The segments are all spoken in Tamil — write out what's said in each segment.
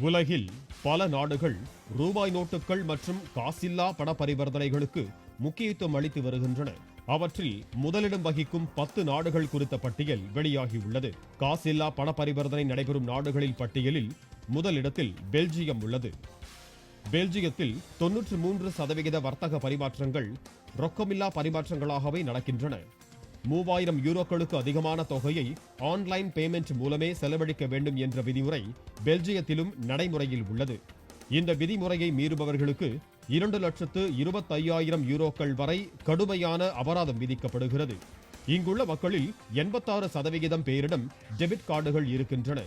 உலகில் பல நாடுகள் ரூபாய் நோட்டுகள் மற்றும் காசில்லா பண பரிவர்த்தனைகளுக்கு முக்கியத்துவம் அளித்து வருகின்றன. அவற்றில் முதலிடம் வகிக்கும் 10 நாடுகள் குறித்த பட்டியல் வெளியாகியுள்ளது. காசில்லா பண பரிவர்த்தனை நடைபெறும் நாடுகளின் பட்டியலில் முதலிடத்தில் பெல்ஜியம் உள்ளது. பெல்ஜியத்தில் 93% வர்த்தக பரிமாற்றங்கள் ரொக்கமில்லா பரிமாற்றங்களாகவே நடக்கின்றன. 3000 யூரோக்களுக்கு அதிகமான தொகையை ஆன்லைன் பேமெண்ட் மூலமே செலவழிக்க வேண்டும் என்ற விதிமுறை பெல்ஜியத்திலும் நடைமுறையில் உள்ளது. இந்த விதிமுறையை மீறுபவர்களுக்கு 2,25,000 யூரோக்கள் வரை கடுமையான அபராதம் விதிக்கப்படுகிறது. இங்குள்ள மக்களில் 86% பேரிடம் டெபிட் கார்டுகள் இருக்கின்றன.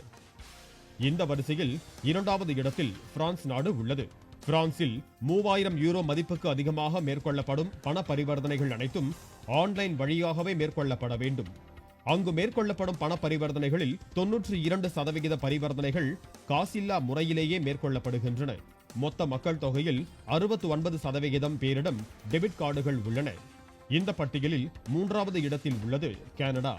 இந்த வரிசையில் 2வது இடத்தில் பிரான்ஸ் நாடு உள்ளது. பிரான்சில் 3000 யூரோ மதிப்புக்கு அதிகமாக மேற்கொள்ளப்படும் பண பரிவர்த்தனைகள் அனைத்தும் ஆன்லைன் வழியாகவே மேற்கொள்ளப்பட வேண்டும். அங்கு மேற்கொள்ளப்படும் பண பரிவர்த்தனைகளில் 92% பரிவர்த்தனைகள் காசில்லா முறையிலேயே மேற்கொள்ளப்படுகின்றன. மொத்த மக்கள் தொகையில் 69% பேரிடம் டெபிட் கார்டுகள் உள்ளன. இந்த பட்டியலில் 3வது இடத்தில் உள்ளது கனடா.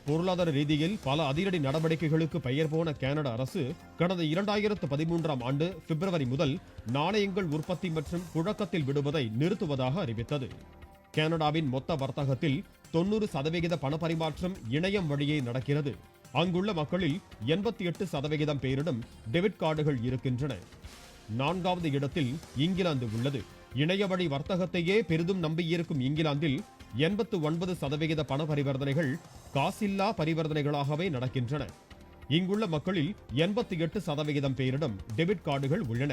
பொருளாதார ரீதியில் பல அதிரடி நடவடிக்கைகளுக்கு பெயர் போன கனடா அரசு கடந்த 2013ஆம் ஆண்டு பிப்ரவரி முதல் நாணயங்கள் உற்பத்தி மற்றும் புழக்கத்தில் விடுவதை நிறுத்துவதாக அறிவித்தது. கனடாவின் மொத்த வர்த்தகத்தில் 90% பண பரிமாற்றம் இணையம் வழியே நடக்கிறது. அங்குள்ள மக்களில் 88% பேரிடம் டெபிட் கார்டுகள் இருக்கின்றன. 4வது இடத்தில் இங்கிலாந்து உள்ளது. இணைய வழி வர்த்தகத்தையே பெரிதும் நம்பியிருக்கும் இங்கிலாந்தில் 89% பண பரிவர்த்தனைகள் காசில்லா பரிவர்த்தனைகளாகவே நடக்கின்றன. இங்குள்ள மக்களில் 88% பேரிடம் டெபிட் கார்டுகள் உள்ளன.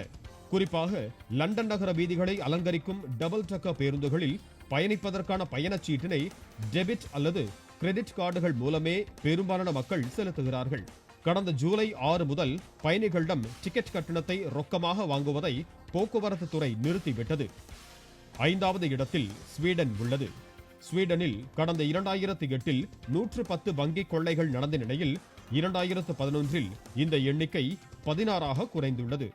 குறிப்பாக லண்டன் நகர வீதிகளை அலங்கரிக்கும் டபுள் டக்கர் பேருந்துகளில் பயணிப்பதற்கான பயணச்சீட்டினை டெபிட் அல்லது கிரெடிட் கார்டுகள் மூலமே பெரும்பாலான மக்கள் செலுத்துகிறார்கள். கடந்த ஜூலை 6 முதல் பயணிகளிடம் டிக்கெட் கட்டணத்தை ரொக்கமாக வாங்குவதை போக்குவரத்து துறை நிறுத்திவிட்டது. 5வது இடத்தில் ஸ்வீடன் உள்ளது. ஸ்வீடனில் கடந்த 2008இல் 110 வங்கி கொள்ளைகள் நடந்த நிலையில் 2011இல் இந்த எண்ணிக்கை 16ஆக குறைந்துள்ளது.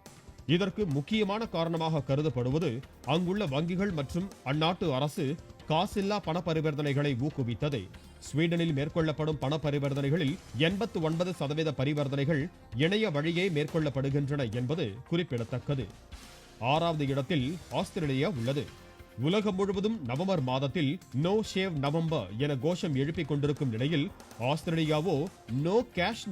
இதற்கு முக்கியமான காரணமாக கருதப்படுவது அங்குள்ள வங்கிகள் மற்றும் அந்நாட்டு அரசு காசில்லா பண பரிவர்த்தனைகளை ஊக்குவித்தது. ஸ்வீடனில் மேற்கொள்ளப்படும் பண பரிவர்த்தனைகளில் 89% பரிவர்த்தனைகள் இணைய வழியே மேற்கொள்ளப்படுகின்றன என்பது குறிப்பிடத்தக்கது. 6வது இடத்தில் ஆஸ்திரேலியா உள்ளது. உலகம் முழுவதும் நவம்பர் மாதத்தில் நோ ஷேவ் நவம்பர் என கோஷம் எழுப்பிக் கொண்டிருக்கும் நிலையில் ஆஸ்திரேலியாவோ நோ கேஷ்